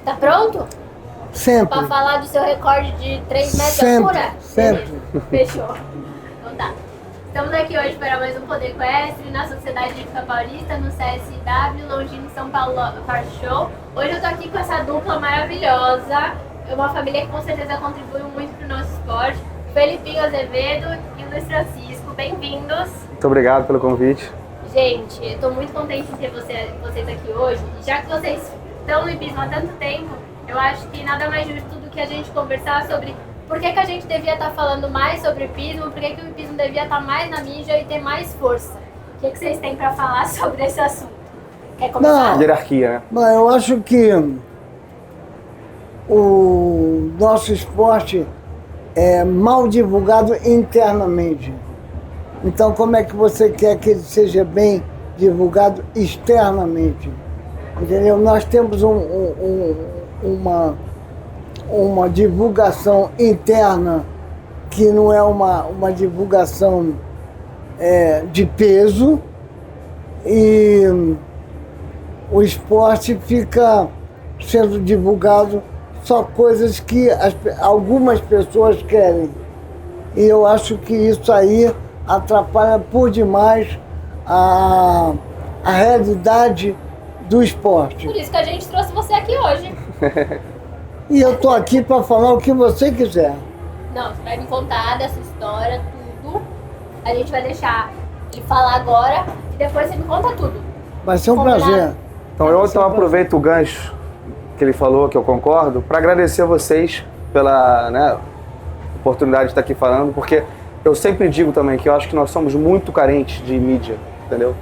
Tá pronto? Sempre. Pra falar do seu recorde de 3 metros de Sempre, altura? sempre. Beleza, fechou. Então tá. Estamos aqui hoje para mais um Poder Equestre na Sociedade Hípica Paulista, no CSW, Longínquo São Paulo Farm Show. Hoje eu tô aqui com essa dupla maravilhosa, uma família que com certeza contribuiu muito pro nosso esporte. Felipinho Azevedo e o Luiz Francisco, bem-vindos. Muito obrigado pelo convite. Gente, eu tô muito contente em ter vocês aqui hoje. E já que vocês estão no hipismo há tanto tempo, eu acho que nada mais justo do que a gente conversar sobre por que a gente devia estar falando mais sobre o hipismo, por que o hipismo devia estar mais na mídia e ter mais força. O que vocês têm para falar sobre esse assunto? Quer começar? Não. Hierarquia, né? Mas eu acho que o nosso esporte é mal divulgado internamente. Então, como é que você quer que ele seja bem divulgado externamente? Entendeu? Nós temos uma divulgação interna que não é uma divulgação de peso, e o esporte fica sendo divulgado só coisas que algumas pessoas querem. E eu acho que isso aí atrapalha por demais a realidade do esporte. Por isso que a gente trouxe você aqui hoje. E eu tô aqui para falar o que você quiser. Não, você vai me contar dessa história, tudo. A gente vai deixar ele falar agora e depois você me conta tudo. Vai ser um Combinado? prazer. Então eu aproveito o gancho que ele falou, que eu concordo, para agradecer a vocês pela oportunidade de estar aqui falando, porque eu sempre digo também que eu acho que nós somos muito carentes de mídia, entendeu?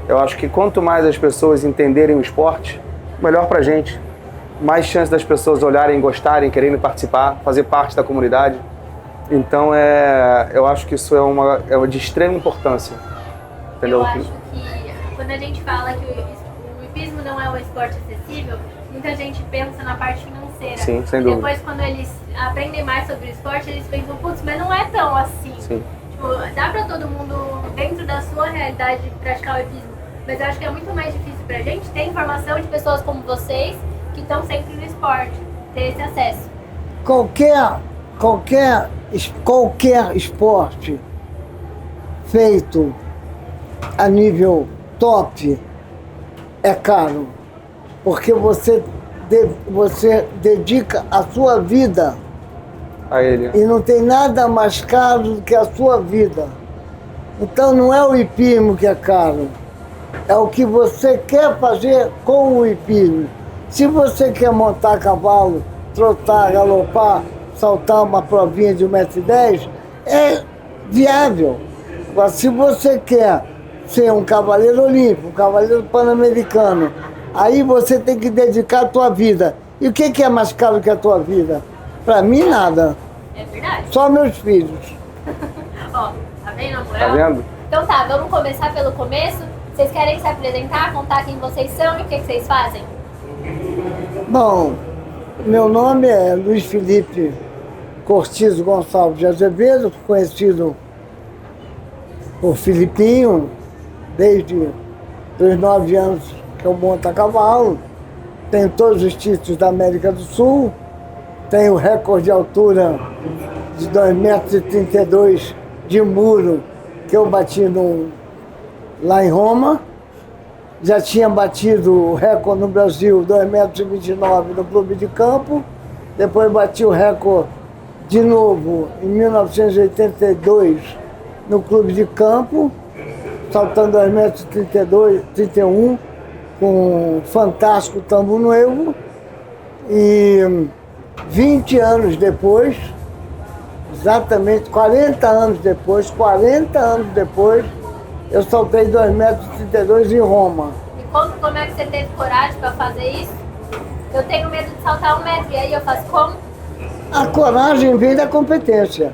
Eu acho que quanto mais as pessoas entenderem o esporte, melhor pra gente. Mais chance das pessoas olharem, gostarem, quererem participar, fazer parte da comunidade. Então eu acho que isso é de extrema importância, entendeu? Eu acho que quando a gente fala que o hipismo não é um esporte acessível, muita gente pensa na parte financeira. Sim, sem e dúvida. depois, quando eles aprendem mais sobre o esporte, eles pensam, putz, mas não é tão assim. Sim. Tipo, dá pra todo mundo, dentro da sua realidade, praticar o hipismo. Mas eu acho que é muito mais difícil pra gente ter informação de pessoas como vocês, que estão sempre no esporte, ter esse acesso. Qualquer esporte feito a nível top é caro, porque você dedica a sua vida A ele. e não tem nada mais caro do que a sua vida. Então não é o hipismo que é caro, é o que você quer fazer com o hipismo. Se você quer montar cavalo, trotar, galopar, saltar uma provinha de 1,10 m, é viável. Agora, se você quer ser um cavaleiro olímpico, um cavaleiro pan-americano, aí você tem que dedicar a tua vida. E o que é mais caro que a tua vida? Para mim, nada. É verdade? Só meus filhos. Ó, tá vendo, amor? Tá vendo? Então tá, vamos começar pelo começo. Vocês querem se apresentar, contar quem vocês são e o que vocês fazem? Bom, meu nome é Luiz Felipe Cortizo Gonçalves de Azevedo, conhecido por Filipinho, desde os 9 anos que eu monto a cavalo. Tenho todos os títulos da América do Sul, tenho o recorde de altura de 2,32 m de muro que eu bati lá em Roma. Já tinha batido o recorde no Brasil, 2,29 m no clube de campo. Depois bati o recorde de novo em 1982 no clube de campo, saltando 2,31 m com um fantástico tambo novo. E 20 anos depois, exatamente 40 anos depois, eu saltei 2,32 m em Roma. E como é que você teve coragem pra fazer isso? Eu tenho medo de saltar 1 metro, e aí eu faço como? A coragem vem da competência.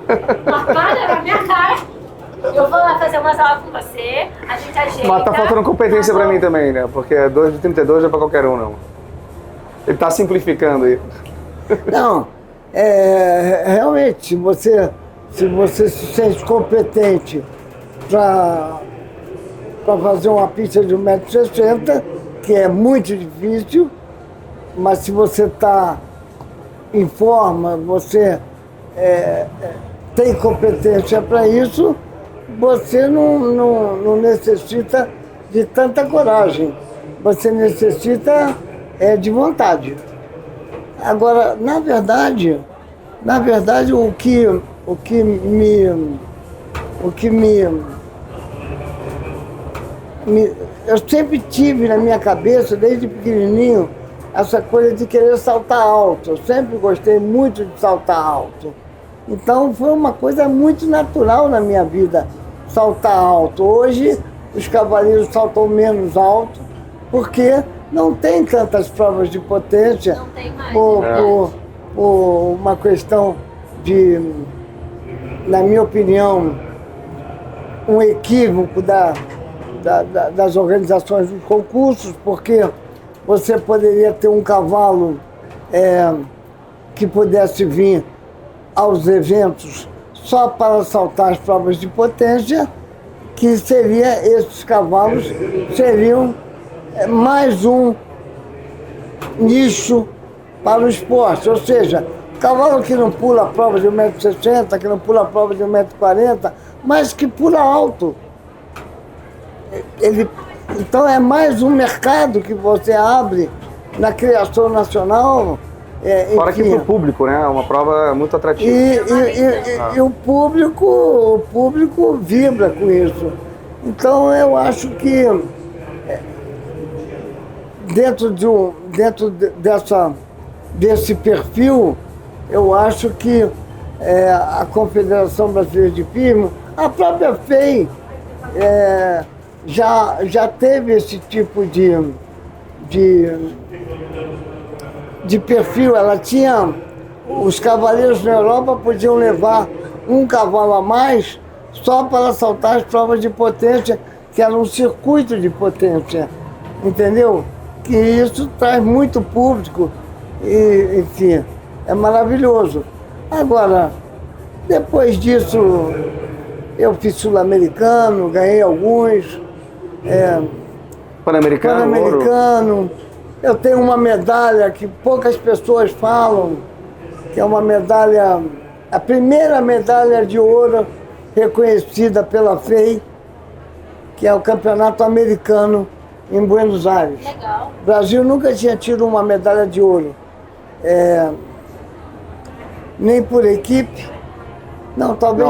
Para na minha cara! Eu vou lá fazer umas aulas com você, a gente ajeita. Mas tá faltando competência tá pra bom? mim também, né? Porque 2,32 não é pra qualquer um, não. Ele tá simplificando aí. Não, realmente, se você se sente competente para fazer uma pista de 1,60 m, que é muito difícil, mas se você está em forma, você tem competência para isso, você não necessita de tanta coragem, você necessita de vontade. Agora, na verdade, o que eu sempre tive na minha cabeça, desde pequenininho, essa coisa de querer saltar alto. Eu sempre gostei muito de saltar alto. Então foi uma coisa muito natural na minha vida, saltar alto. Hoje os cavaleiros saltam menos alto, porque não tem tantas provas de potência. Não tem mais. Por uma questão de, na minha opinião, um equívoco das organizações dos concursos, porque você poderia ter um cavalo que pudesse vir aos eventos só para saltar as provas de potência, que esses cavalos seriam mais um nicho para o esporte, ou seja, cavalo que não pula a prova de 1,60 m, que não pula a prova de 1,40 m, mas que pula alto. Então é mais um mercado que você abre na criação nacional. Fora que para o público, né? É uma prova muito atrativa. E o público vibra com isso. Então eu acho que dentro desse perfil, eu acho que a Confederação Brasileira de Hipismo, a própria FEI, já teve esse tipo de perfil. Ela tinha, os cavaleiros na Europa podiam levar um cavalo a mais só para saltar as provas de potência, que era um circuito de potência, entendeu? Que isso traz muito público e, enfim, é maravilhoso. Agora, depois disso, eu fiz sul-americano, ganhei alguns. Pan-americano. Eu tenho uma medalha que poucas pessoas falam, que é uma medalha, a primeira medalha de ouro reconhecida pela FEI, que é o Campeonato Americano em Buenos Aires. Legal. O Brasil nunca tinha tido uma medalha de ouro, nem por equipe. Não, talvez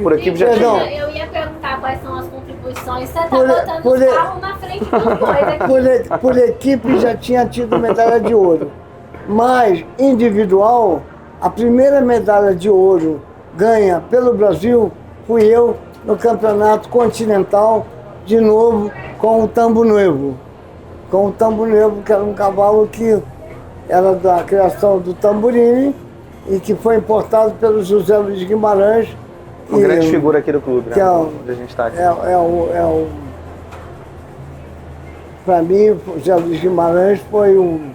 por equipe já tinha. Eu ia perguntar quais são as contribuições. Você está botando os carros na frente do coisa aqui. Por equipe já tinha tido medalha de ouro. Mas, individual, a primeira medalha de ouro ganha pelo Brasil fui eu no Campeonato Continental, de novo, com o Tambo Novo. Com o Tambo Novo, que era um cavalo que era da criação do Tamburini, e que foi importado pelo José Luiz Guimarães. Uma grande figura aqui do clube, né? Onde a gente está aqui. Para mim, o José Luiz Guimarães foi um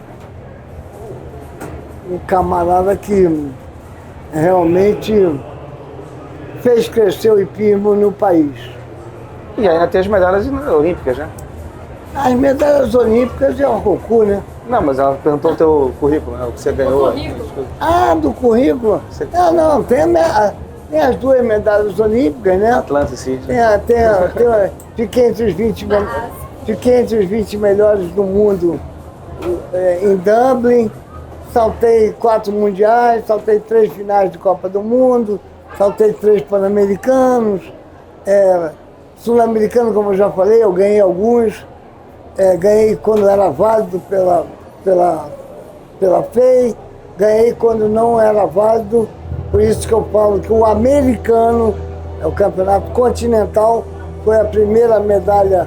camarada que realmente fez crescer o hipismo no país. E ainda tem as medalhas olímpicas, né? As medalhas olímpicas é o Roku, né? Não, mas ela perguntou o teu currículo, né? O que você ganhou. Do currículo? Não, tem as duas medalhas olímpicas, né? Atlanta City. Fiquei entre os 20 melhores do mundo em Dublin, saltei 4 mundiais, saltei 3 finais de Copa do Mundo, saltei 3 pan-americanos, sul-americano, como eu já falei, eu ganhei alguns. Ganhei quando era válido pela FEI, ganhei quando não era válido, por isso que eu falo que o americano, o campeonato continental, foi a primeira medalha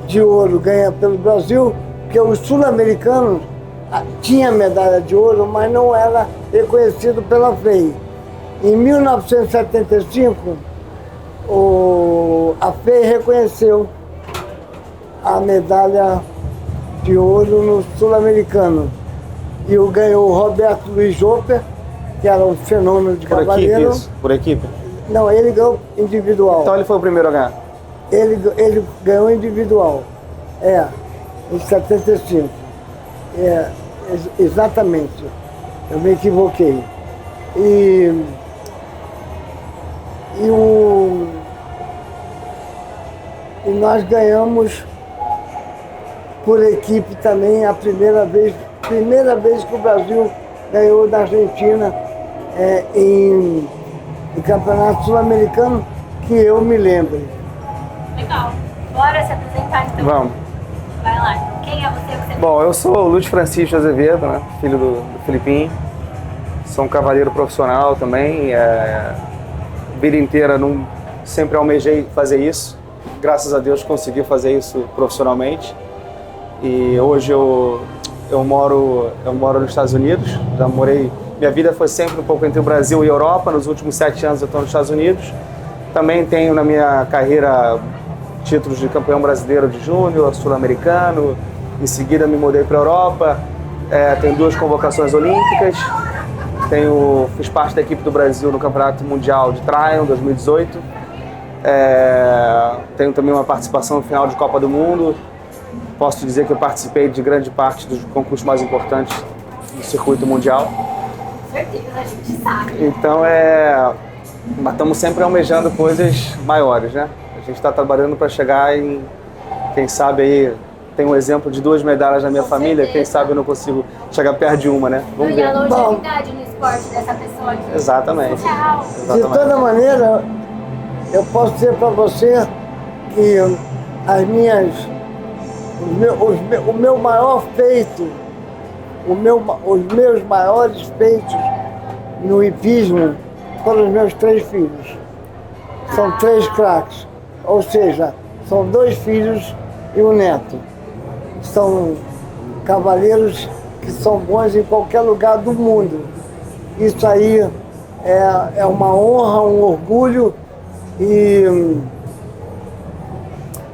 de ouro ganha pelo Brasil, porque os sul-americanos tinham medalha de ouro, mas não era reconhecido pela FEI. Em 1975, a FEI reconheceu a medalha de ouro no sul-americano. E ganhou o Roberto Luiz Jopper, que era um fenômeno de cavaleiro. Por equipe? Não, ele ganhou individual. Então ele foi o primeiro a ganhar? Ele ganhou individual. Em 75. Exatamente. Eu me equivoquei. E nós ganhamos por equipe também a primeira vez que o Brasil ganhou da Argentina em campeonato sul-americano, que eu me lembre. Legal. Bora se apresentar então. Vamos. Vai lá. Quem é você? Bom, eu sou o Luiz Francisco Azevedo, né? Filho do Filipinho. Sou um cavaleiro profissional também. Vida inteira sempre almejei fazer isso. Graças a Deus consegui fazer isso profissionalmente. E hoje eu moro nos Estados Unidos. Já morei. Minha vida foi sempre um pouco entre o Brasil e a Europa. Nos últimos 7 anos eu estou nos Estados Unidos. Também tenho na minha carreira títulos de campeão brasileiro de júnior, sul-americano. Em seguida me mudei para a Europa. Tenho 2 convocações olímpicas. Fiz parte da equipe do Brasil no Campeonato Mundial de Tryon 2018. Tenho também uma participação no final de Copa do Mundo. Posso dizer que eu participei de grande parte dos concursos mais importantes do circuito mundial. Com certeza, a gente sabe. Então estamos sempre almejando coisas maiores, né? A gente está trabalhando para chegar em, quem sabe aí, tem um exemplo de 2 medalhas na minha família, certeza. quem sabe eu não consigo chegar perto de uma, né? Vamos E ver. a longevidade no esporte dessa pessoa aqui. Exatamente. Surreal. De toda maneira, eu posso dizer para você que o meu maior feito, os meus maiores feitos no hipismo foram os meus 3 filhos. São 3 craques, ou seja, são 2 filhos e um neto. São cavaleiros que são bons em qualquer lugar do mundo. Isso aí é uma honra, um orgulho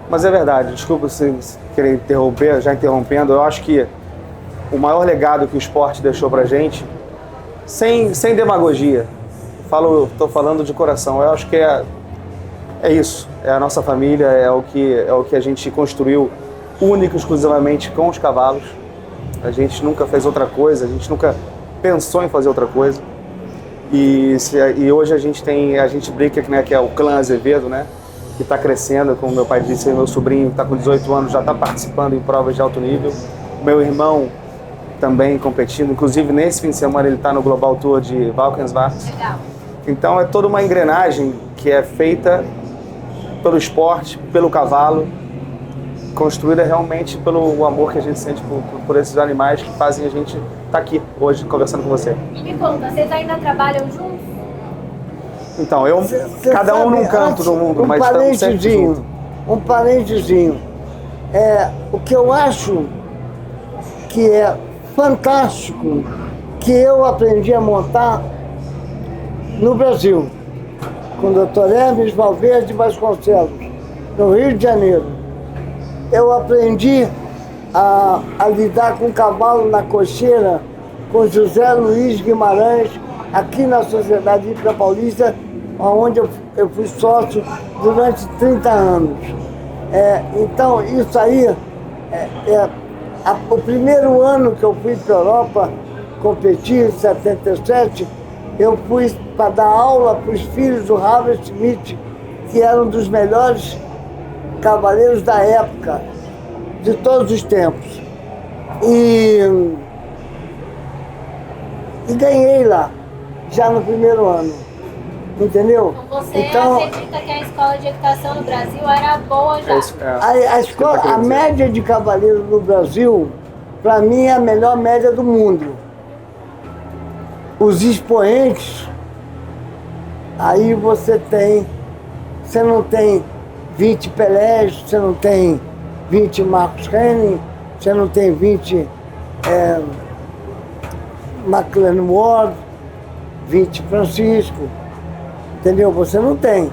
Mas é verdade, desculpa se querer interromper, já interrompendo, eu acho que o maior legado que o esporte deixou pra gente, sem demagogia, estou falando de coração, eu acho que é isso, é a nossa família, é o que a gente construiu único, exclusivamente com os cavalos. A gente nunca fez outra coisa, a gente nunca pensou em fazer outra coisa. E hoje a gente brinca, né, que é o clã Azevedo, né? Que está crescendo, como meu pai disse, meu sobrinho está com 18 anos, já está participando em provas de alto nível. Meu irmão também competindo, inclusive nesse fim de semana ele está no Global Tour de Valkenswaard. Legal. Então é toda uma engrenagem que é feita pelo esporte, pelo cavalo, construída realmente pelo amor que a gente sente por esses animais que fazem a gente estar aqui hoje conversando com você. E me conta, vocês ainda trabalham juntos? Então, cada um num canto do mundo, mas estamos sempre juntos. Um parentezinho. O que eu acho que é fantástico, que eu aprendi a montar no Brasil, com o Dr. Hermes Valverde Vasconcelos, no Rio de Janeiro. Eu aprendi a lidar com cavalo na cocheira com José Luiz Guimarães, aqui na Sociedade Hípica Paulista, onde eu fui sócio durante 30 anos. Então, isso aí, o primeiro ano que eu fui para a Europa competir, em 77, eu fui para dar aula para os filhos do Harvey Smith, que eram dos melhores cavaleiros da época, de todos os tempos. E ganhei lá, já no primeiro ano, entendeu? Então você acredita que a escola de equitação no Brasil era boa já? A média de cavaleiros no Brasil, para mim, é a melhor média do mundo. Os expoentes, aí você não tem 20 Pelés, você não tem 20 Marcos Henning, você não tem 20 McLaren Ward, 20 Francisco, entendeu? Você não tem.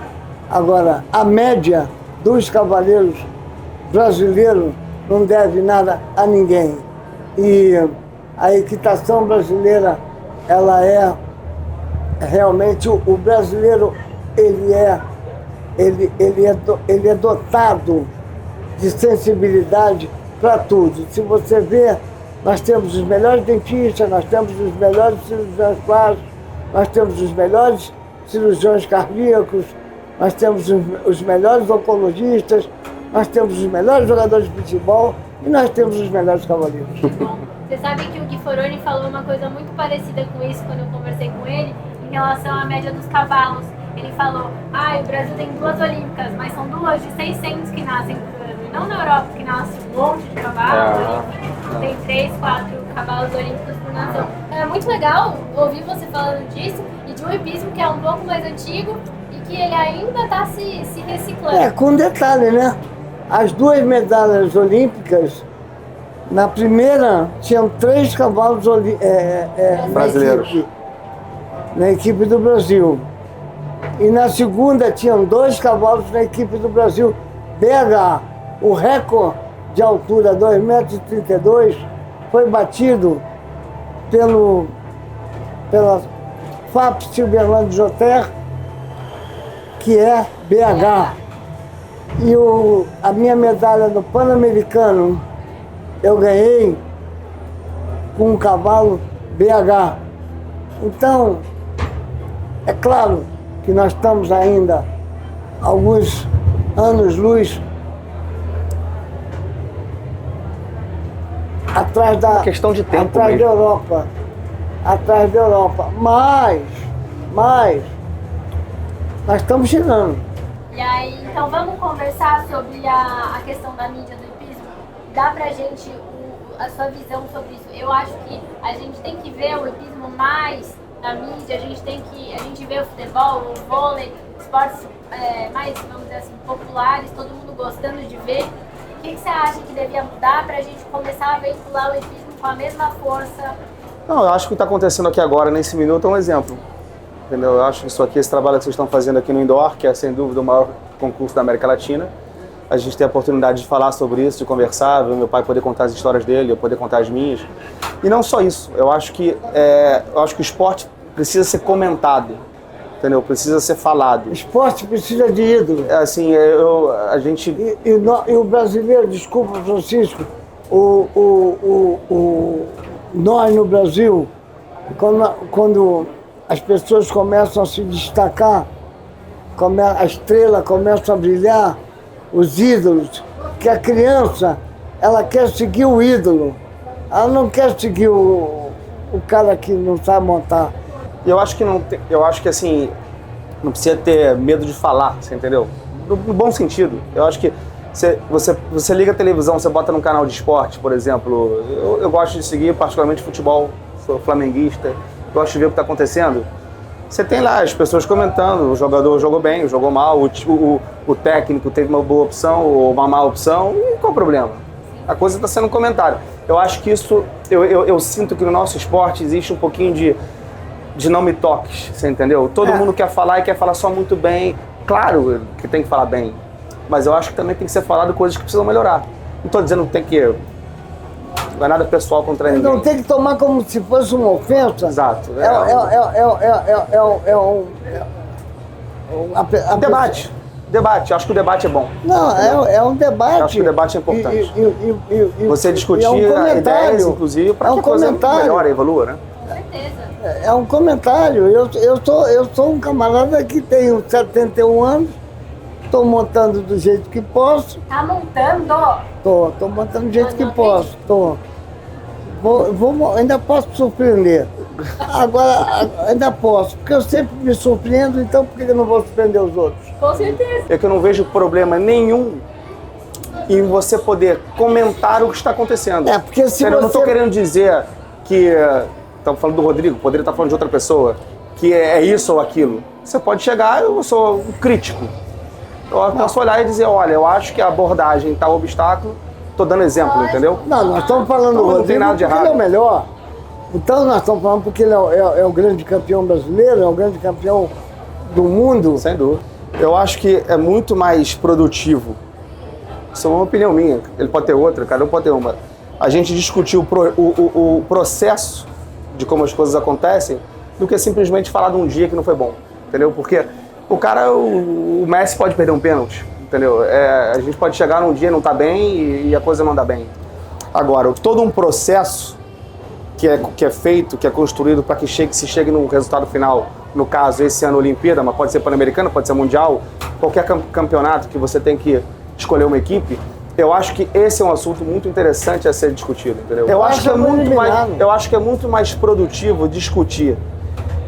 Agora, a média dos cavaleiros brasileiros não deve nada a ninguém. E a equitação brasileira, ela é realmente, o brasileiro, ele é ele é dotado de sensibilidade para tudo. Se você vê, nós temos os melhores dentistas, nós temos os melhores cirurgiões plásticos, nós temos os melhores cirurgiões cardíacos, nós temos os melhores oncologistas, nós temos os melhores jogadores de futebol e nós temos os melhores cavaleiros. Bom, você sabe que o Gui Foroni falou uma coisa muito parecida com isso quando eu conversei com ele, em relação à média dos cavalos. Ele falou, o Brasil tem 2 olímpicas, mas são 2 de 600 que nascem por ano. E não na Europa, que nasce um monte de cavalos olímpicos. Tem 3, 4 cavalos olímpicos por nação. É muito legal ouvir você falando disso e de um hipismo que é um pouco mais antigo e que ele ainda está se reciclando. Com detalhe, né? As 2 medalhas olímpicas, na primeira tinham 3 cavalos brasileiros na equipe do Brasil. E na segunda tinham 2 cavalos na equipe do Brasil. BH, o recorde de altura, 2,32 m, foi batido pela FAP Silverland Joter, que é BH. E a minha medalha no Pan-Americano eu ganhei com um cavalo BH. Então, é claro que nós estamos ainda alguns anos-luz atrás da questão de tempo atrás mesmo. da Europa, atrás da Europa. Mas nós estamos chegando. E aí, então vamos conversar sobre a questão da mídia do hipismo. Dá pra gente a sua visão sobre isso. Eu acho que a gente tem que ver o hipismo mais na mídia, a gente vê o futebol, o vôlei, esportes mais, vamos dizer assim, populares, todo mundo gostando de ver. O que você acha que devia mudar pra gente começar a vincular o hipismo com a mesma força? Não, eu acho que o que está acontecendo aqui agora, nesse minuto, é um exemplo. Entendeu? Eu acho que isso aqui, esse trabalho que vocês estão fazendo aqui no Indoor, que é sem dúvida o maior concurso da América Latina, a gente tem a oportunidade de falar sobre isso, de conversar, ver meu pai poder contar as histórias dele, eu poder contar as minhas. E não só isso, eu acho que o esporte precisa ser comentado, entendeu? Precisa ser falado. O esporte precisa de ídolo. Assim, a gente... E o brasileiro, desculpa, Francisco, nós no Brasil, quando as pessoas começam a se destacar, a estrela começa a brilhar, os ídolos, que a criança, ela quer seguir o ídolo, ela não quer seguir o cara que não sabe montar. Eu acho que assim, não precisa ter medo de falar, você entendeu? No bom sentido. Eu acho que você liga a televisão, você bota num canal de esporte, por exemplo, eu gosto de seguir particularmente futebol, sou flamenguista, gosto de ver o que está acontecendo. Você tem lá as pessoas comentando, o jogador jogou bem, jogou mal, o técnico teve uma boa opção ou uma má opção, e qual o problema? A coisa está sendo comentada. Eu acho que isso, eu sinto que no nosso esporte existe um pouquinho de não me toques, você entendeu? Todo mundo quer falar e quer falar só muito bem. Claro que tem que falar bem, mas eu acho que também tem que ser falado coisas que precisam melhorar. Não estou dizendo que tem que... Não é nada pessoal contra ninguém. Não tem que tomar como se fosse uma ofensa. Exato. Debate. Acho que o debate é bom. Não, é um debate. Acho que o debate é importante. Você discutir ideias, inclusive, para que a coisa melhore, evolua, né? Com certeza. É um comentário. Eu sou um camarada que tenho 71 anos, estou montando do jeito que posso. Tá montando? Tô montando do jeito que posso. Ainda posso surpreender. Agora, ainda posso, porque eu sempre me surpreendo, então por que eu não vou surpreender os outros? Com certeza. É que eu não vejo problema nenhum em você poder comentar o que está acontecendo. Porque se Eu não estou querendo dizer que... Estamos falando do Rodrigo, poderia estar falando de outra pessoa, que é isso ou aquilo. Você pode chegar, eu sou um crítico. Eu posso olhar e dizer, olha, eu acho que a abordagem está obstáculo, estou dando exemplo, entendeu? Não, nós estamos falando do Rodrigo, não tem nada de errado. Ele é o melhor. Então nós estamos falando porque ele é o grande campeão brasileiro, é o grande campeão do mundo. Sem dúvida. Eu acho que é muito mais produtivo. Isso é uma opinião minha. Ele pode ter outra, cada um pode ter uma. A gente discutir o processo de como as coisas acontecem do que simplesmente falar de um dia que não foi bom. Entendeu? Porque o Messi pode perder um pênalti, entendeu? A gente pode chegar num dia e não tá bem e a coisa não andar bem. Agora, todo um processo que é feito, que é construído para que se chegue no resultado final, no caso, esse ano Olimpíada, mas pode ser Pan-Americana, pode ser Mundial, qualquer campeonato que você tem que escolher uma equipe, eu acho que esse é um assunto muito interessante a ser discutido, entendeu? Eu acho que é muito mais produtivo discutir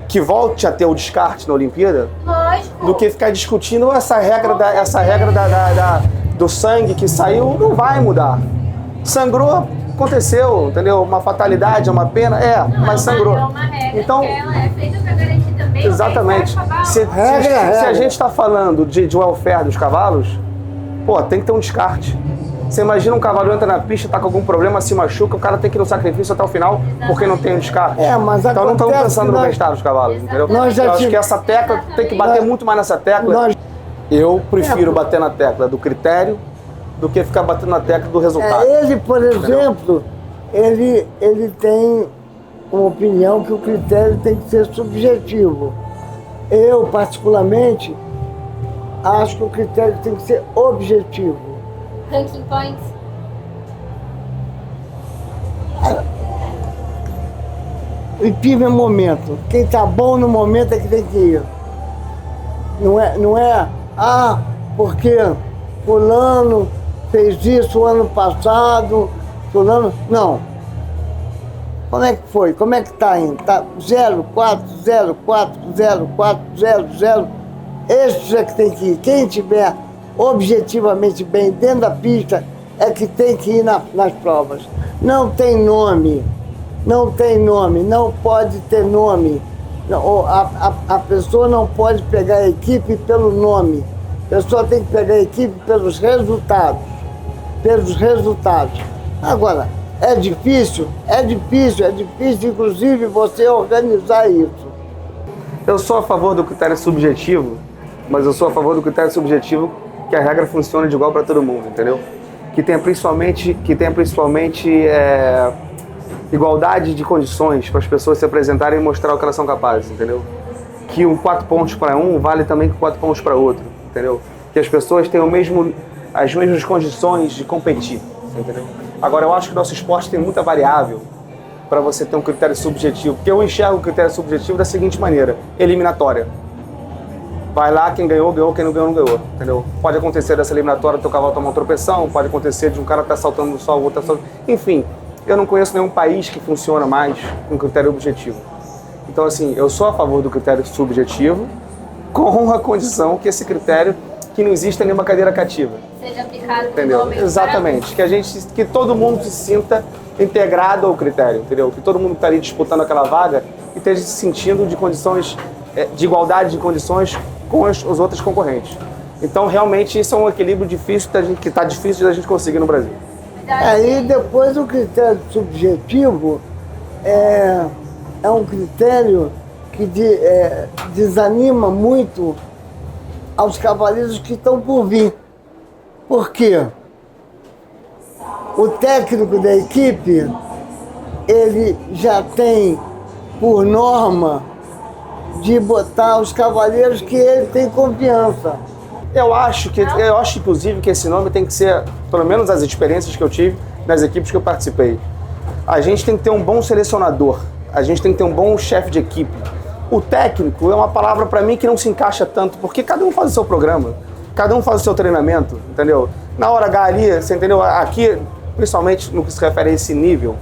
que volte a ter o descarte na Olimpíada, Lógico. do que ficar discutindo essa regra do sangue que saiu, não vai mudar. Sangrou, aconteceu, entendeu? Uma fatalidade, uma pena, mas sangrou. É uma regra então, que ela é feita para garantir também exatamente. Se a gente está falando de welfare dos cavalos, pô, tem que ter um descarte. Você imagina um cavalo entra na pista, tá com algum problema, se machuca, o cara tem que ir no sacrifício até o final, porque não tem um descarte. Mas então não estamos pensando no bem-estar dos cavalos, entendeu? Eu acho que essa tecla, tem que bater muito mais nessa tecla. Eu prefiro bater na tecla do critério do que ficar batendo na tecla do resultado. Ele, por exemplo, ele tem uma opinião que o critério tem que ser subjetivo. Eu, particularmente, acho que o critério tem que ser objetivo. Ranking points? O PIB é momento. Quem tá bom no momento é que tem que ir. Não é porque fulano fez isso ano passado, fulano... Não. Como é que foi? Como é que tá indo? Tá 0, 4, 0, 4, 0, 4, 0, 0. Esse é que tem que ir. Quem tiver objetivamente bem dentro da pista é que tem que ir nas provas. Não tem nome, não pode ter nome. A pessoa não pode pegar a equipe pelo nome. A pessoa tem que pegar a equipe pelos resultados. Agora, é difícil, inclusive, você organizar isso. Eu sou a favor do critério subjetivo, mas eu sou a favor do critério subjetivo que a regra funcione de igual para todo mundo, entendeu? Que tenha principalmente igualdade de condições para as pessoas se apresentarem e mostrar o que elas são capazes, entendeu? Que 4 pontos para um vale também que 4 pontos para outro, entendeu? Que as pessoas tenham as mesmas condições de competir, entendeu? Agora, eu acho que o nosso esporte tem muita variável para você ter um critério subjetivo, porque eu enxergo o critério subjetivo da seguinte maneira: eliminatória. Vai lá, quem ganhou, ganhou, quem não ganhou, não ganhou, entendeu? Pode acontecer dessa eliminatória do teu cavalo tomar uma tropeção, pode acontecer de um cara estar saltando no sol, o outro tá saltando... Enfim, eu não conheço nenhum país que funciona mais com critério objetivo. Então, assim, eu sou a favor do critério subjetivo, com a condição que esse critério, que não exista nenhuma cadeira cativa. Seja aplicado, entendeu? Exatamente. Que todo mundo se sinta integrado ao critério, entendeu? Que todo mundo que está ali disputando aquela vaga esteja se sentindo de condições, de igualdade de condições com os outros concorrentes. Então, realmente, isso é um equilíbrio difícil que está difícil da gente conseguir no Brasil. Aí, depois, o critério subjetivo é um critério que desanima muito aos cavaleiros que estão por vir. Por quê? O técnico da equipe, ele já tem, por norma, de botar os cavaleiros que ele tem confiança. Eu acho, inclusive, que esse nome tem que ser, pelo menos as experiências que eu tive nas equipes que eu participei. A gente tem que ter um bom selecionador, a gente tem que ter um bom chefe de equipe. O técnico é uma palavra para mim que não se encaixa tanto, porque cada um faz o seu programa, cada um faz o seu treinamento, entendeu? Na hora H ali, você entendeu? Aqui, principalmente no que se refere a esse nível,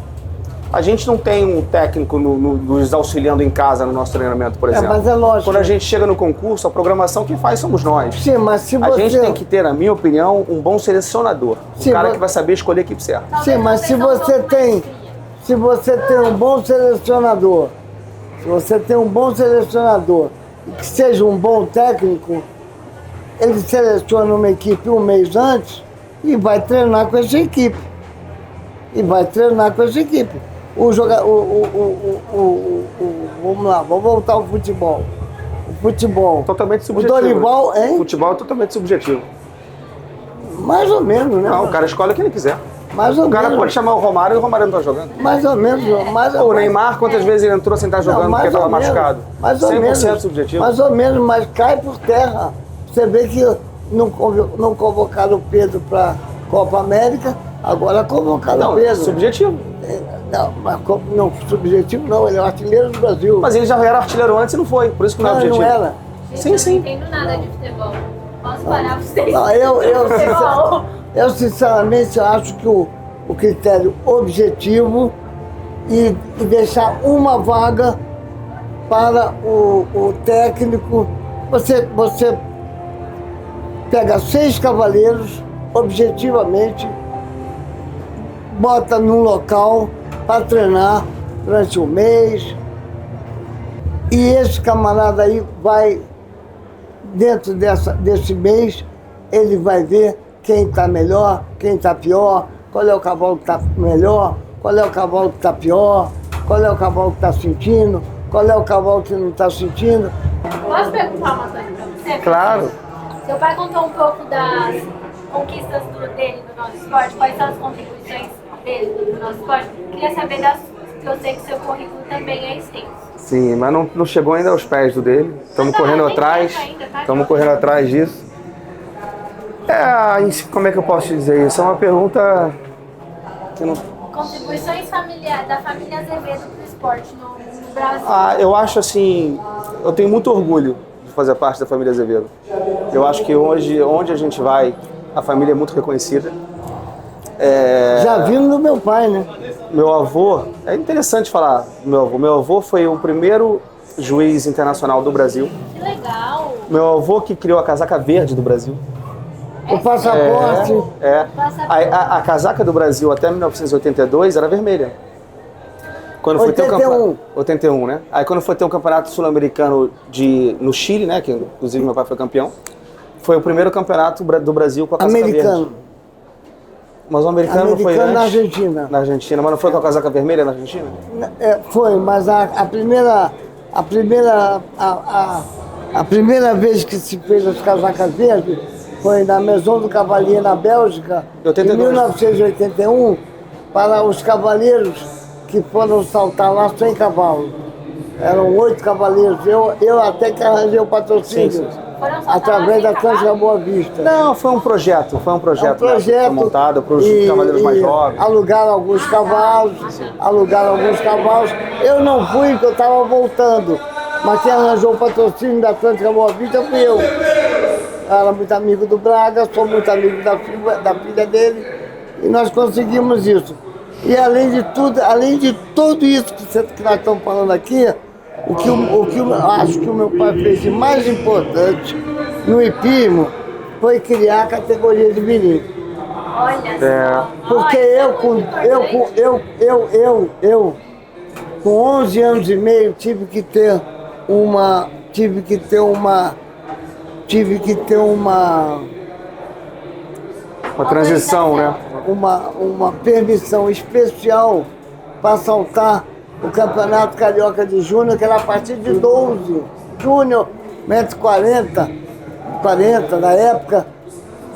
a gente não tem um técnico nos auxiliando em casa no nosso treinamento, por exemplo. Mas é lógico. Quando a gente chega no concurso, a programação quem faz somos nós. Sim, mas se a gente tem que ter, na minha opinião, um bom selecionador. Um cara que vai saber escolher a equipe certa. Sim, mas se você tem um bom selecionador, e que seja um bom técnico, ele seleciona uma equipe um mês antes e vai treinar com essa equipe. Vamos lá, vamos voltar ao futebol. O futebol. Totalmente subjetivo. O Dorival, hein? O futebol é totalmente subjetivo. Mais ou menos, né? Não, o cara escolhe o que ele quiser. Mais ou O cara menos. pode chamar o Romário e o Romário não tá jogando. Mais ou menos. O Neymar, quantas vezes ele entrou sem estar jogando porque estava machucado? Mais ou 100% menos. subjetivo. Mais ou menos, mas cai por terra. Você vê que não convocaram o Pedro para Copa América, agora convocaram Não, o Pedro. subjetivo. Não, mas não, subjetivo não, ele é o artilheiro do Brasil. Mas ele já era artilheiro antes e não foi, por isso que não é Não, objetivo. não era. Gente, Sim, eu sim. não entendo nada de futebol. Posso parar vocês? Não, eu sinceramente acho que o critério objetivo e deixar uma vaga para o técnico. Você pega 6 cavaleiros, objetivamente, bota num local para treinar durante um mês. E esse camarada aí vai, dentro desse mês, ele vai ver quem está melhor, quem está pior, qual é o cavalo que está melhor, qual é o cavalo que está pior, qual é o cavalo que está sentindo, qual é o cavalo que não está sentindo. Posso perguntar uma coisa pra você? Claro. Seu pai contou um pouco das conquistas dele no nosso esporte, quais são as contribuições dele no nosso esporte. Queria saber das que eu sei que seu currículo também é extenso. Sim, mas não chegou ainda aos pés do dele. Estamos correndo tem atrás. tempo ainda, tá? Estamos correndo atrás disso. Como é que eu posso te dizer isso? É uma pergunta que não. Contribuições da família Azevedo para o esporte no Brasil. Eu acho assim, eu tenho muito orgulho de fazer parte da família Azevedo. Eu acho que hoje, onde a gente vai, a família é muito reconhecida. Já vindo do meu pai, né? Meu avô, é interessante falar do meu avô. Meu avô foi o primeiro juiz internacional do Brasil. Que legal! Meu avô que criou a casaca verde do Brasil. O passaporte. A casaca do Brasil até 1982 era vermelha. Quando foi ter o 81. campeonato, 81, né? Aí quando foi ter o campeonato sul-americano no Chile, né? Que inclusive meu pai foi campeão. Foi o primeiro campeonato do Brasil com a casaca Americano. verde. Mas o americano foi Americano antes. na Argentina. Na Argentina, mas não foi com a casaca vermelha na Argentina? Foi, mas a primeira vez que se fez as casacas verdes foi na Maison do Cavalier, na Bélgica, 82. em 1981, para os cavaleiros que foram saltar lá sem cavalo. Eram 8 cavaleiros. Eu até que arranjei o patrocínio. Sim. Foram saltar Através lá da sem Atlântica cavalo? Boa Vista. Não, foi um projeto. Foi um projeto, né, que foi montado para os cavaleiros mais jovens. Alugaram alguns cavalos, Eu não fui porque eu estava voltando, mas quem arranjou o patrocínio da Atlântica Boa Vista fui eu. Eu era muito amigo do Braga, sou muito amigo da filha dele, e nós conseguimos isso. E além de tudo isso que nós estamos falando aqui, o que eu acho que o meu pai fez de mais importante no hipismo foi criar a categoria de menino. Olha só. Porque eu com 11 anos e meio tive que ter uma Uma transição, né? uma permissão especial para saltar o Campeonato Carioca de Júnior, que era a partir de 12. Júnior, 1,40 m, 40 na época,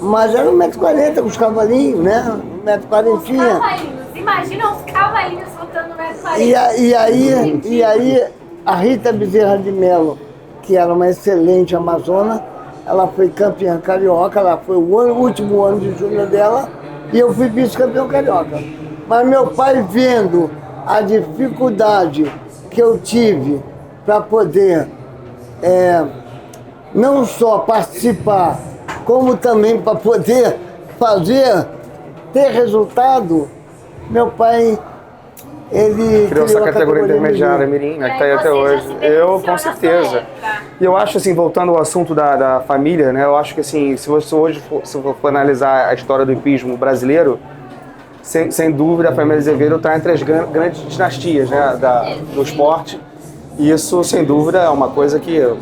mas era 1,40 m com os cavalinhos, né? 1,40 m. Cavalinhos, imagina os cavalinhos soltando 1,40 m. E aí a Rita Bezerra de Mello, que era uma excelente amazona, ela foi campeã carioca, ela foi o último ano de júnior dela, e eu fui vice-campeão carioca. Mas meu pai, vendo a dificuldade que eu tive para poder não só participar, como também para poder ter resultado, meu pai, ele Criou essa categoria intermediária, Mirim, né, que está aí até hoje. Eu, com certeza. E eu acho, assim, voltando ao assunto da família, né, eu acho que, assim, se você hoje for analisar a história do hipismo brasileiro, sem dúvida a família Azevedo está entre as grandes dinastias, né, do esporte. E isso, sem dúvida, é uma coisa que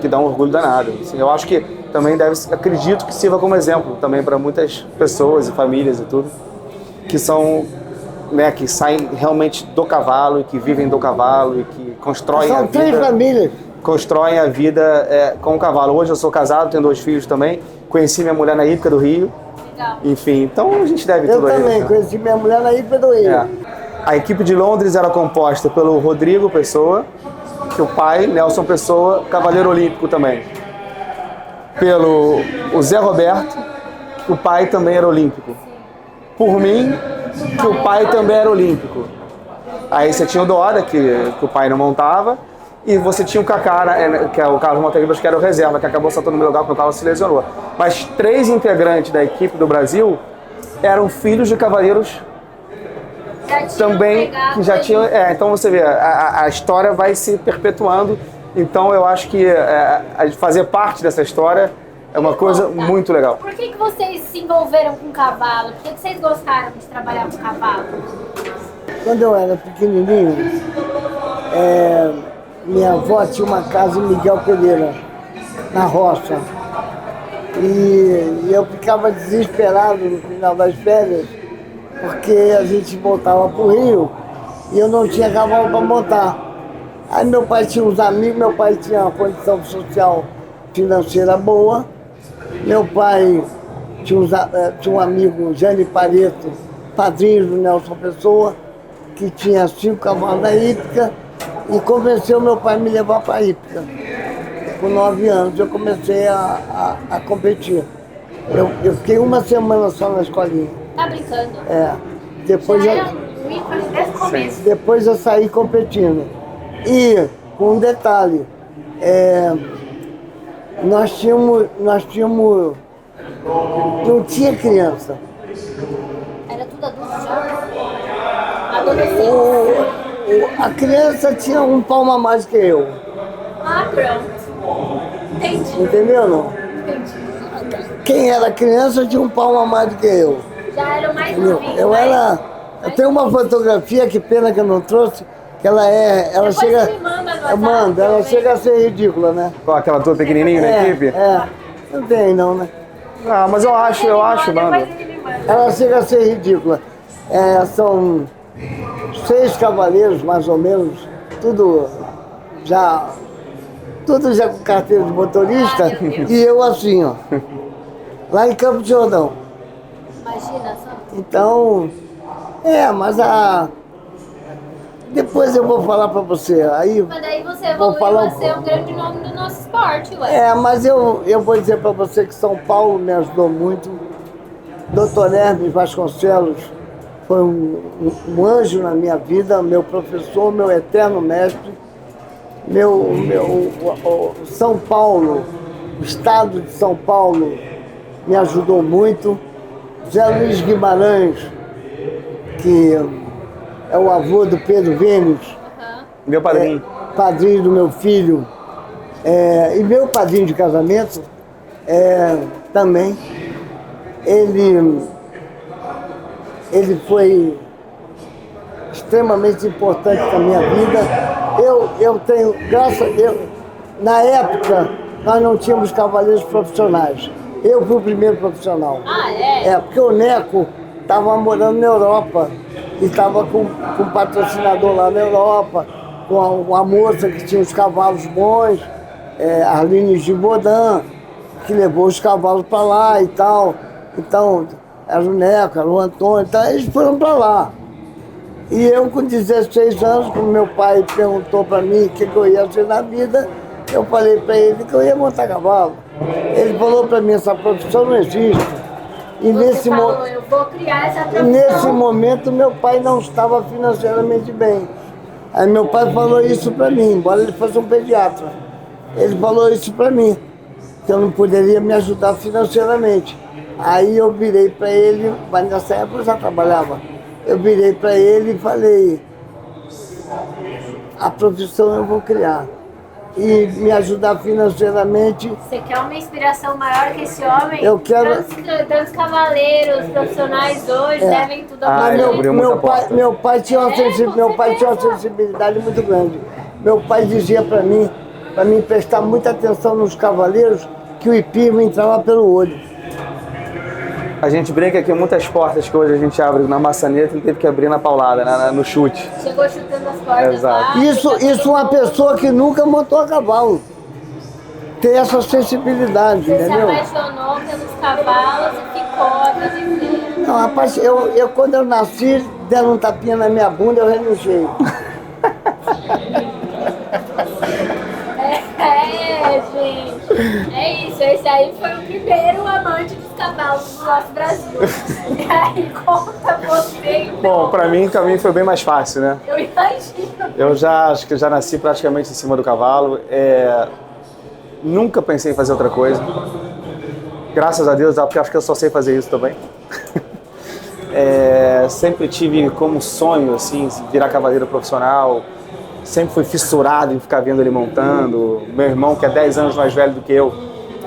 dá um orgulho danado. Assim, eu acho que também acredito que sirva como exemplo também para muitas pessoas e famílias e tudo, que são, né, que saem realmente do cavalo e que vivem do cavalo e que constroem a vida. São 3 famílias. Constroem a vida com o cavalo. Hoje eu sou casado, tenho 2 filhos também. Conheci minha mulher na Hípica do Rio. Legal. Enfim, então a gente deve Eu tudo aí. também né? conheci minha mulher na Hípica do Rio. É. A equipe de Londres era composta pelo Rodrigo Pessoa, que o pai, Nelson Pessoa, cavaleiro olímpico também. Pelo o Zé Roberto, que o pai também era olímpico. Por mim, que o pai também era olímpico. Aí você tinha o Dora, que o pai não montava, e você tinha o Kaká, que é o Carlos Montevideo, que era o reserva, que acabou saltando no meu lugar porque o Carlos se lesionou. Mas 3 integrantes da equipe do Brasil eram filhos de cavaleiros também, que já tinham... então você vê, a história vai se perpetuando, então eu acho que fazer parte dessa história é uma coisa muito legal. Por que vocês se envolveram com cavalo? Por que vocês gostaram de trabalhar com cavalo? Quando eu era pequenininho, minha avó tinha uma casa em Miguel Pereira, na roça. E eu ficava desesperado no final das férias, porque a gente voltava para o Rio e eu não tinha cavalo para montar. Aí meu pai tinha uns amigos, meu pai tinha uma condição social financeira boa. Meu pai tinha um amigo, Jânio Pareto, padrinho do Nelson Pessoa, que tinha 5 cavalos na hípica, e convenceu meu pai a me levar para a hípica. Com 9 anos eu comecei a competir. Eu fiquei uma semana só na escolinha. Tá brincando? Depois Já era um ícone desde o começo. depois eu saí competindo. E, com um detalhe, nós tínhamos, não tinha criança. Era tudo adulto já? Adolescente? A criança tinha um palmo a mais que eu. Ah, pronto. Entendi. Entendeu, não? Entendi. Quem era criança tinha um palmo a mais do que eu. Já era o mais Entendeu? novinho. Eu tenho uma fotografia, que pena que eu não trouxe, que ela Depois chega... você me manda no WhatsApp, Eu mando, ela também. chega a ser ridícula, né? Qual aquela tua pequenininha na equipe? Não tem não, né? Ah, mas eu acho, mano. Depois ele me manda. Ela chega a ser ridícula. São 6 cavaleiros, mais ou menos, tudo já com carteira de motorista, Ai, meu Deus. e eu assim, ó, lá em Campo de Jordão. Imagina só. Então, mas depois eu vou falar pra você, aí... Mas daí você Vou evoluiu falar a ser um grande nome do nosso esporte, ué. Mas eu vou dizer pra você que São Paulo me ajudou muito. Dr. Hermes Vasconcelos foi um anjo na minha vida, meu professor, meu eterno mestre. São Paulo, o estado de São Paulo me ajudou muito. Zé Luiz Guimarães, que é o avô do Pedro Vênus, Meu padrinho. padrinho do meu filho, e meu padrinho de casamento também. Ele foi extremamente importante na minha vida. Eu tenho, na época, nós não tínhamos cavaleiros profissionais. Eu fui o primeiro profissional. Ah, é? Porque o Neco estava morando na Europa e estava com um patrocinador lá na Europa, com a moça que tinha os cavalos bons, Arline Gibaudan, que levou os cavalos para lá e tal. Então, era o Neco, era o Antônio, então eles foram para lá. E eu, com 16 anos, quando meu pai perguntou para mim o que eu ia fazer na vida, eu falei para ele que eu ia montar cavalo. Ele falou para mim, essa profissão não existe. E Você falou, eu vou criar essa profissão. nesse momento, meu pai não estava financeiramente bem. Aí meu pai falou isso para mim, embora ele fosse um pediatra. Ele falou isso para mim, que eu não poderia me ajudar financeiramente. Aí eu virei para ele, mas nessa época eu já trabalhava. Eu virei para ele e falei, a profissão eu vou criar. E me ajudar financeiramente. Você quer uma inspiração maior que esse homem? Eu quero- Tantos cavaleiros profissionais hoje devem tudo a ele você. abriu muita porta. Meu pai tinha uma sensibilidade muito grande. Meu pai dizia para mim prestar muita atenção nos cavaleiros, que o hipismo entrava pelo olho. A gente brinca que muitas portas que hoje a gente abre na maçaneta, ele teve que abrir na paulada, no chute. Chegou chutando as portas Exato. lá. Isso uma pessoa que nunca montou a cavalo. Tem essa sensibilidade, Você se entendeu? apaixonou pelos cavalos e ficou a vida Não, rapaz, quando eu nasci, deram um tapinha na minha bunda, eu renunciei. Gente. É isso, esse aí foi o primeiro amante dos cavalos do nosso Brasil. E aí, conta você, então. Bom, pra mim, o caminho foi bem mais fácil, né? Eu imagino. Eu acho que já nasci praticamente em cima do cavalo. Nunca pensei em fazer outra coisa. Graças a Deus, porque acho que eu só sei fazer isso também. Sempre tive como sonho, assim, virar cavaleiro profissional. Sempre fui fissurado em ficar vendo ele montando. Meu irmão, que é 10 anos mais velho do que eu,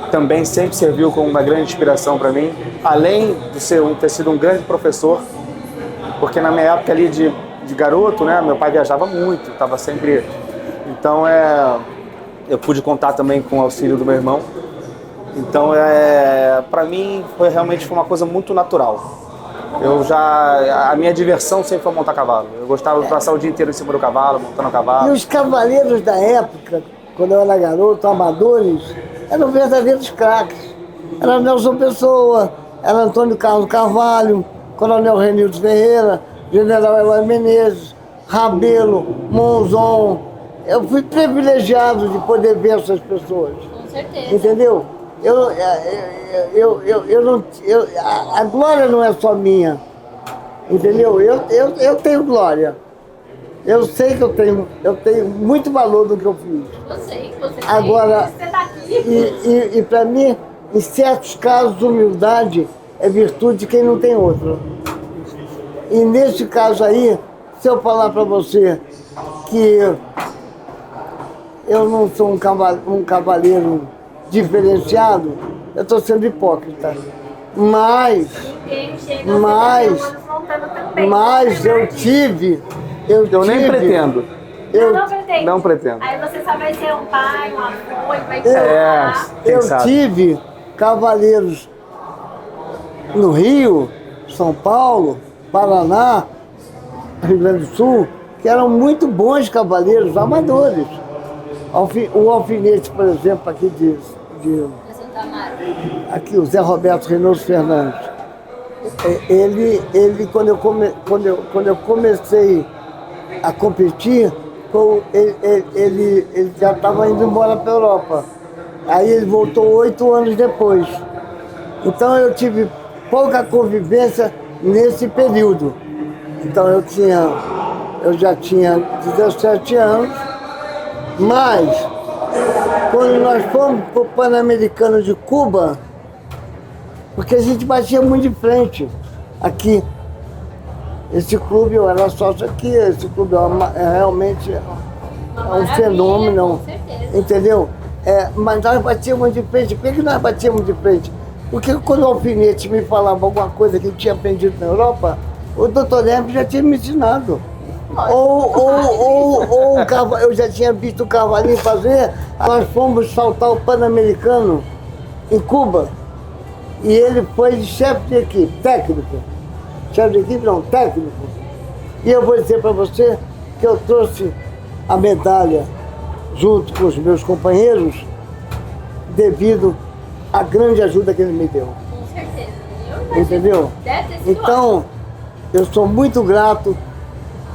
também sempre serviu como uma grande inspiração para mim. Além de ter sido um grande professor, porque na minha época ali de garoto, né, meu pai viajava muito, estava sempre... Então, eu pude contar também com o auxílio do meu irmão. Então, para mim, realmente foi uma coisa muito natural. A minha diversão sempre foi montar cavalo. Eu gostava de passar o dia inteiro em cima do cavalo, montando cavalo. E os cavaleiros da época, quando eu era garoto, amadores, eram verdadeiros craques. Era Nelson Pessoa, era Antônio Carlos Carvalho, Coronel Renildo Ferreira, General Eloy Menezes, Rabelo, Monzon. Eu fui privilegiado de poder ver essas pessoas. Com certeza. Entendeu? A glória não é só minha, entendeu? Eu tenho glória. Eu sei que eu tenho muito valor no que eu fiz. Eu sei que você Agora, você tá aqui. E para mim, em certos casos, humildade é virtude de quem não tem outra. E nesse caso aí, se eu falar para você que eu não sou um cavaleiro diferenciado, eu estou sendo hipócrita. Mas eu tive... Eu nem pretendo. Não pretendo. Aí você só vai ser um pai, um avô, vai Eu tive cavaleiros no Rio, São Paulo, Paraná, Rio Grande do Sul, que eram muito bons cavaleiros, amadores. O alfinete, por exemplo, aqui aqui o Zé Roberto Reynoso Fernandes. Ele quando eu comecei a competir, ele já estava indo embora para a Europa. Aí ele voltou 8 anos depois. Então eu tive pouca convivência nesse período. Então eu já tinha 17 anos, mas quando nós fomos para o Pan-Americano de Cuba, porque a gente batia muito de frente aqui. Esse clube, eu era sócio aqui, esse clube realmente um fenômeno, entendeu? Mas nós batíamos de frente. Por que nós batíamos de frente? Porque quando o alfinete me falava alguma coisa que eu tinha aprendido na Europa, o Dr. Hermes já tinha me ensinado. Eu já tinha visto o cavalinho fazer. Nós fomos saltar o Pan-Americano em Cuba e ele foi chefe de equipe, técnico. Chefe de equipe não, técnico. E eu vou dizer para você que eu trouxe a medalha junto com os meus companheiros devido à grande ajuda que ele me deu. Com certeza. Entendeu? Então, eu sou muito grato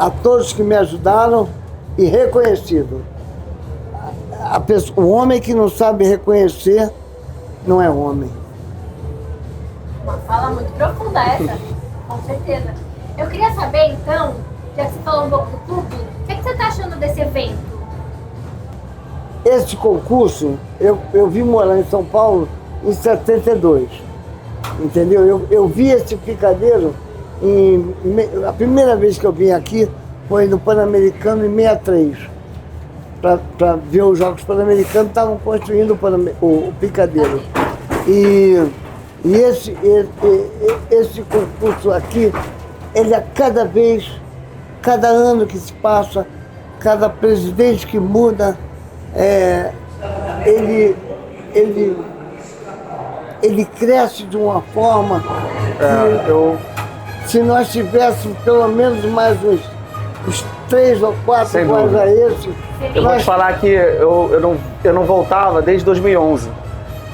a todos que me ajudaram e reconhecido. O homem que não sabe reconhecer não é homem. Uma fala muito profunda essa, com certeza. Eu queria saber então, já que você falou um pouco do clube, o que você está achando desse evento? Esse concurso, eu vim morar em São Paulo em 72, entendeu? Eu vi esse picadeiro, a primeira vez que eu vim aqui foi no Pan-Americano em 63, para ver os Jogos Pan-Americanos, estavam construindo o picadeiro. E esse concurso aqui, ele cada ano que se passa, cada presidente que muda, ele cresce de uma forma que, se nós tivéssemos pelo menos mais uns 3 ou 4 iguais a esse... Eu vou te falar que eu não voltava desde 2011.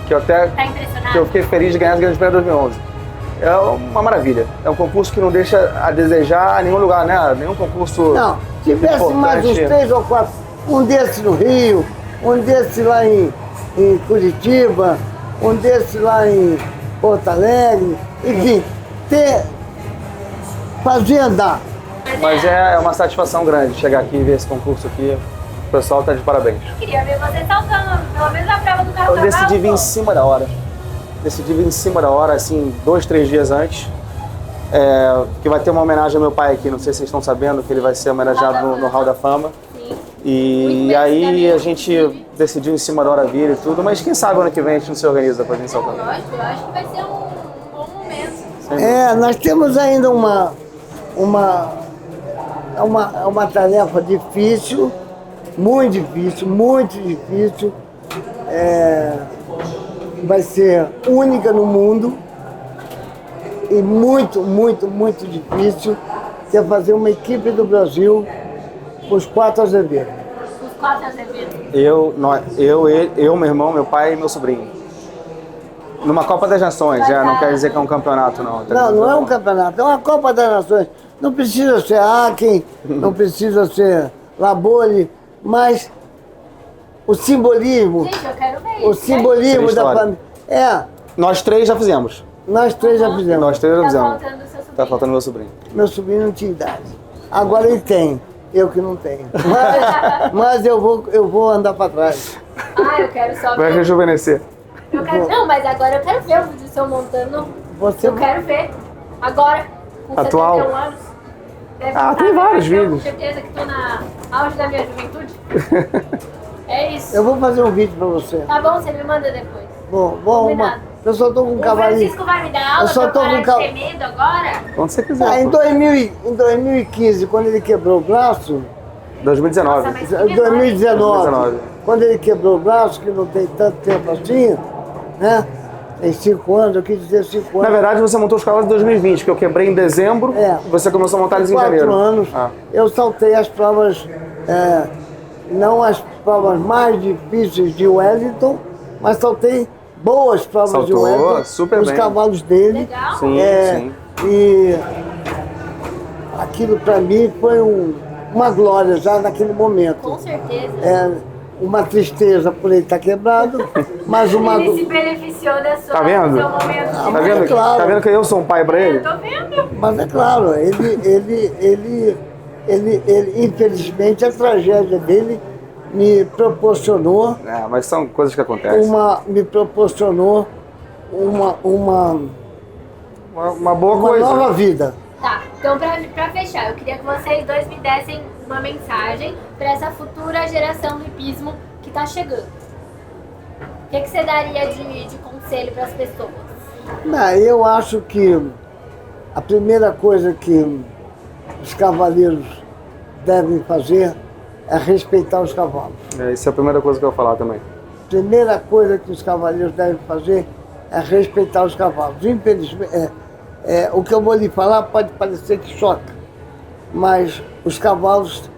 Que eu até Tá impressionado? que eu fiquei feliz de ganhar as Grandes Prêmios 2011. é uma maravilha. É um concurso que não deixa a desejar a nenhum lugar, né? Nenhum concurso. Não, tivesse mais uns 3 ou 4, um desse no Rio, um desse lá em Curitiba, um desse lá em Porto Alegre, enfim, fazer andar. Mas é uma satisfação grande chegar aqui e ver esse concurso aqui. O pessoal tá de parabéns. Queria ver você saltando, pelo menos a prova do carro. Eu decidi vir em cima da hora. Decidi vir em cima da hora, assim, 2, 3 dias antes. Que vai ter uma homenagem ao meu pai aqui, não sei se vocês estão sabendo, que ele vai ser homenageado no Hall da Fama. Sim. E aí a gente decidiu em cima da hora vir e tudo, mas quem sabe ano que vem a gente não se organiza pra vir saltar. Lógico, eu acho que vai ser um bom momento. Nós temos ainda uma tarefa difícil, muito difícil. Vai ser única no mundo e muito difícil, que é fazer uma equipe do Brasil com os 4 Azevedo. Os 4 Azevedo. Eu, meu irmão, meu pai e meu sobrinho. Numa Copa das Nações, não quer dizer que é um campeonato, não. Não é um campeonato, é uma Copa das Nações. Não precisa ser Aachen, não precisa ser Labole, mas o simbolismo. Gente, eu quero ver O isso. simbolismo da família. Nós 3 já fizemos. Nós 3 já fizemos. Nós 3 já Tá fizemos. faltando o seu sobrinho. Tá faltando meu sobrinho. Meu sobrinho não tinha idade. Agora ele tem, eu que não tenho. Mas eu vou andar para trás. Eu quero só Vai ver. rejuvenescer. Não, mas agora eu quero ver o vídeo seu montando. Você Eu quero ver. Agora, com Atual? 71 anos. Deve Ah, estar tem vários bem, vídeos. Com certeza que tô na auge da minha juventude. É isso. Eu vou fazer um vídeo para você. Tá bom, você me manda depois. Vou Combinado. arrumar. Eu só tô com um O cavalinho. Francisco vai me dar aula Eu só pra tô parar com de cal- ter medo agora? Quando você quiser. Em pô. 2015, quando ele quebrou o braço, 2019. Nossa, mas- 2019, quando ele quebrou o braço, que não tem tanto tempo assim, né? Tem 5 anos, eu quis dizer 5 Na anos. verdade, você montou os cavalos em 2020, que eu quebrei em dezembro, você começou a montar eles em 4 janeiro. anos, Ah. eu saltei as provas, não as provas mais difíceis de Wellington, mas saltei boas provas de Saltou, Wellington, super os bem. cavalos dele. Legal. Sim, sim. E aquilo para mim foi uma glória já naquele momento. Com certeza. Uma tristeza por ele estar quebrado, mas uma Ele se beneficiou da sua, Tá vendo? do seu momento. Tá mas vendo, é claro. tá vendo que eu sou um pai pra ele? Eu tô vendo. Mas é claro, ele infelizmente a tragédia dele me proporcionou Mas são coisas que acontecem. uma Uma boa coisa. nova vida. Tá, então pra fechar, eu queria que vocês dois me dessem uma mensagem pra essa futura geração do hipismo que tá chegando. O que você daria de conselho pras pessoas? Eu acho que a primeira coisa que os cavaleiros devem fazer é respeitar os cavalos. Isso é a primeira coisa que eu vou falar também. Primeira coisa que os cavaleiros devem fazer é respeitar os cavalos. Infelizmente, o que eu vou lhe falar pode parecer que choca, mas os cavalos,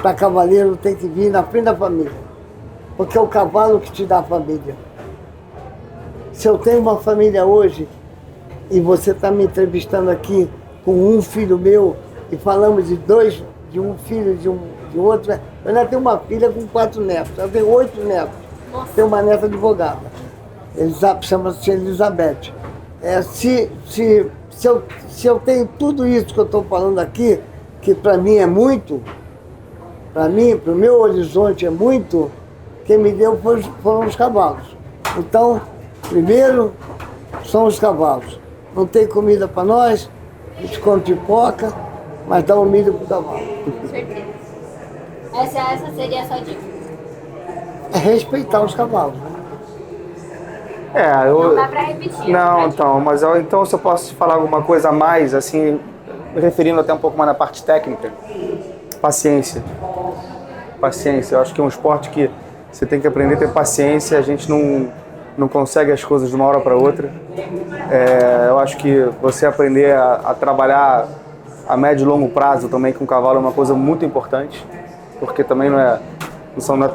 para cavaleiro, tem que vir na frente da família, porque é o cavalo que te dá a família. Se eu tenho uma família hoje e você está me entrevistando aqui com um filho meu e falamos de um filho de outro, eu ainda tenho uma filha com 4 netos, eu tenho 8 netos. Nossa. Tenho uma neta advogada, chama-se Elizabeth. Se eu tenho tudo isso que eu estou falando aqui, que para mim é muito, para o meu horizonte é muito, quem me deu foram os cavalos. Então, primeiro são os cavalos. Não tem comida para nós, a gente come pipoca, mas dá o milho para o cavalo. Com certeza. Essa seria a sua dica. É respeitar os cavalos. Né? Não dá pra repetir. Não, então, então se eu posso te falar alguma coisa a mais, assim, me referindo até um pouco mais na parte técnica, paciência. Paciência, eu acho que é um esporte que você tem que aprender a ter paciência, a gente não consegue as coisas de uma hora para outra. Eu acho que você aprender a trabalhar a médio e longo prazo também com o cavalo é uma coisa muito importante, porque também não é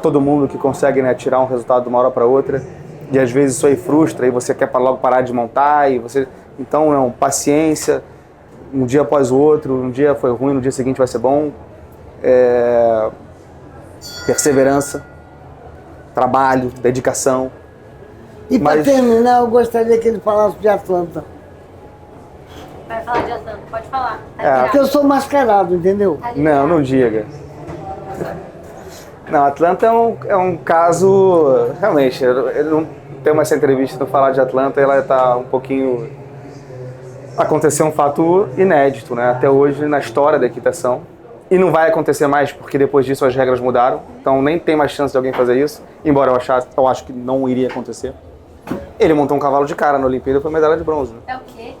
todo mundo que consegue, né, tirar um resultado de uma hora para outra. E às vezes isso aí frustra, e você quer logo parar de montar, e você... Então, não, paciência, um dia após o outro, um dia foi ruim, no dia seguinte vai ser bom. Perseverança, trabalho, dedicação. E para terminar, eu gostaria que ele falasse de Atlanta. Vai falar de Atlanta, pode falar. Porque eu sou mascarado, entendeu? Não, não diga. Não, Atlanta é um caso, realmente, eu não tenho essa entrevista para falar de Atlanta, ela está um pouquinho... Aconteceu um fato inédito, né? Até hoje na história da equitação. E não vai acontecer mais, porque depois disso as regras mudaram, então nem tem mais chance de alguém fazer isso, embora eu acho que não iria acontecer. Ele montou um cavalo de cara na Olimpíada e foi medalha de bronze. Né? É o quê?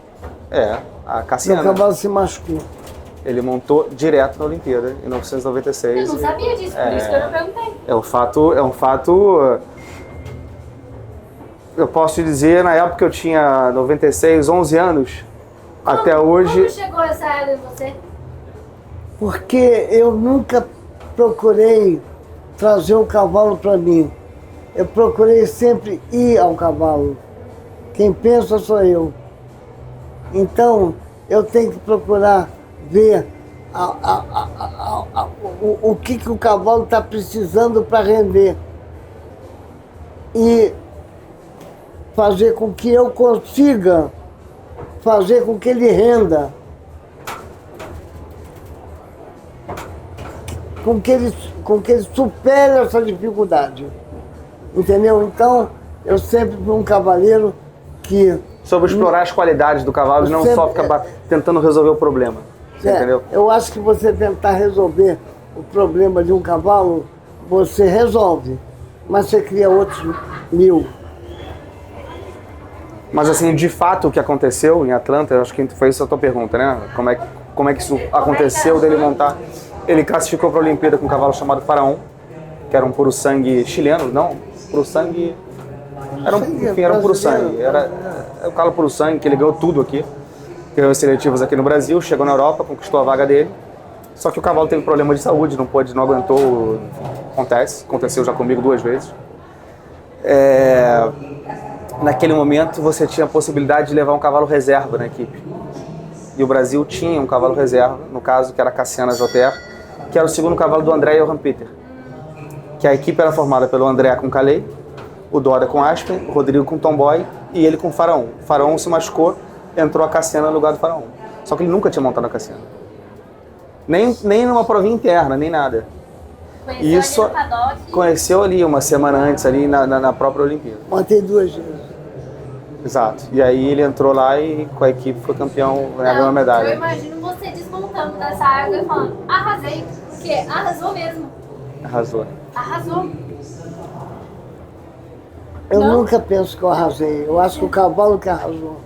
A Cassiana. O cavalo se machucou. Ele montou direto na Olimpíada, em 1996. Eu não sabia disso, por isso que eu não perguntei. É um fato... Eu posso te dizer, na época eu tinha 96, 11 anos, até hoje... Como chegou essa égua em você? Porque eu nunca procurei trazer o cavalo para mim. Eu procurei sempre ir ao cavalo. Quem pensa sou eu. Então, eu tenho que procurar ver o que o cavalo está precisando para render. E fazer com que eu consiga fazer com que ele renda. Com que ele supere essa dificuldade. Entendeu? Então, eu sempre fui um cavaleiro que... Sobre explorar as qualidades do cavalo e não só ficar tentando resolver o problema. Você entendeu? Eu acho que você tentar resolver o problema de um cavalo, você resolve, mas você cria outros 1000. Mas assim, de fato, o que aconteceu em Atlanta, eu acho que foi isso a tua pergunta, né? Como é que isso aconteceu dele montar? Ele classificou para a Olimpíada com um cavalo chamado Faraón, que era um puro sangue chileno, não, puro sangue... Era um puro sangue, era o cavalo puro sangue, que ele ganhou tudo aqui. Ganhou seletivos aqui no Brasil, chegou na Europa, conquistou a vaga dele. Só que o cavalo teve problema de saúde, não aguentou, aconteceu já comigo 2 vezes. Naquele momento você tinha a possibilidade de levar um cavalo reserva na equipe. E o Brasil tinha um cavalo reserva, no caso que era a Cassiana Joter, que era o segundo cavalo do André Johan Peter. Que a equipe era formada pelo André com Calais, o Dória com Aspen, o Rodrigo com Tomboy e ele com Faraón. O Faraón se machucou, entrou a Cassiana no lugar do Faraón. Só que ele nunca tinha montado a Cassiana. Nem numa provinha interna, nem nada. Conheceu ali no paddock? Conheceu ali uma semana antes, ali na própria Olimpíada. Montei 2 vezes. Exato. E aí ele entrou lá e com a equipe foi campeão, ganhou uma medalha. Eu imagino você desmontando dessa água e falando, arrasei. Porque arrasou mesmo. Arrasou. Arrasou. Eu Não? nunca penso que eu arrasei. Eu acho que o cavalo que arrasou.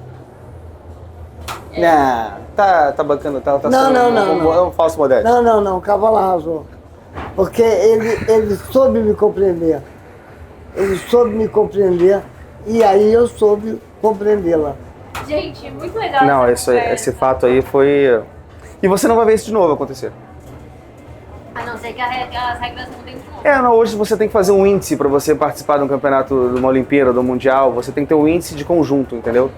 Não, tá bacana, tá Não. É um falso modesto. Não, o cavalo arrasou. Porque ele soube me compreender. Ele soube me compreender e aí eu soube compreendê-la. Gente, muito legal. Não, essa esse fato aí foi... E você não vai ver isso de novo acontecer. A não ser que as regras mudem de novo. Não, hoje você tem que fazer um índice para você participar de um campeonato, de uma Olimpíada, do Mundial. Você tem que ter um índice de conjunto, entendeu?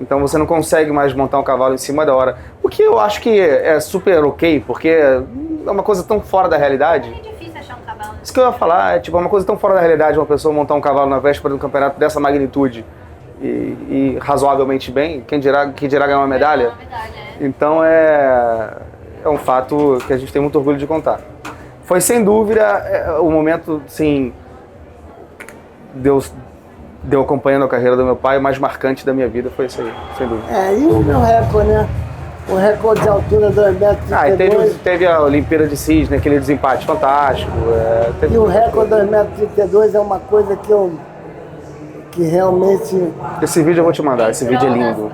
Então você não consegue mais montar um cavalo em cima da hora. O que eu acho que é super ok, porque é uma coisa tão fora da realidade. É difícil achar um cavalo. Isso que eu ia falar, é uma coisa tão fora da realidade uma pessoa montar um cavalo na véspera de um campeonato dessa magnitude e razoavelmente bem, quem dirá ganhar uma medalha. Então é um fato que a gente tem muito orgulho de contar. Foi sem dúvida o momento, sim, deu acompanhando a carreira do meu pai, o mais marcante da minha vida foi isso aí, sem dúvida. E o meu recorde, né? O recorde de altura 2,32 m. E teve a Olimpíada de Cisne, aquele desempate fantástico. E o recorde 2,32 m é uma coisa que realmente... Esse vídeo eu vou te mandar, esse vídeo é lindo.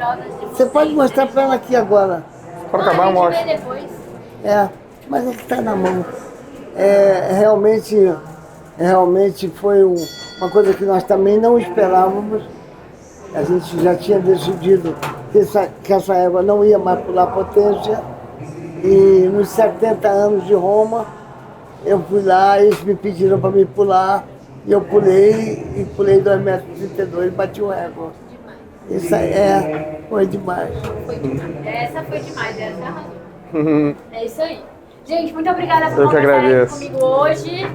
Você pode mostrar pra ela aqui agora. Quando acabar eu mostro. Mas é que tá na mão. Realmente foi uma coisa que nós também não esperávamos. A gente já tinha decidido que essa égua não ia mais pular potência. E nos 70 anos de Roma, eu fui lá, eles me pediram para me pular. E eu pulei 2,32 m e bati o recorde. Demais. Isso aí foi demais. Foi demais. Essa foi demais, essa arrasou. É isso aí. Gente, muito obrigada por Eu que conversarem agradeço. comigo hoje.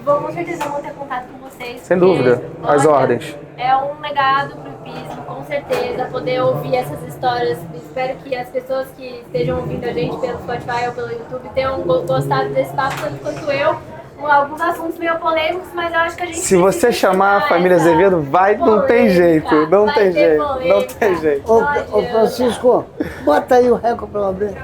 Com certeza vou ter contato com vocês. Sem porque, dúvida. As olha, ordens. É um legado pro hipismo, com certeza, poder ouvir essas histórias. Espero que as pessoas que estejam ouvindo a gente pelo Spotify ou pelo YouTube tenham gostado desse papo tanto quanto eu. Alguns assuntos meio polêmicos, mas eu acho que a gente Se você chamar a família Azevedo, não tem jeito. Não tem jeito. Não tem jeito. Ô Francisco, bota aí o recorde pra ela ver.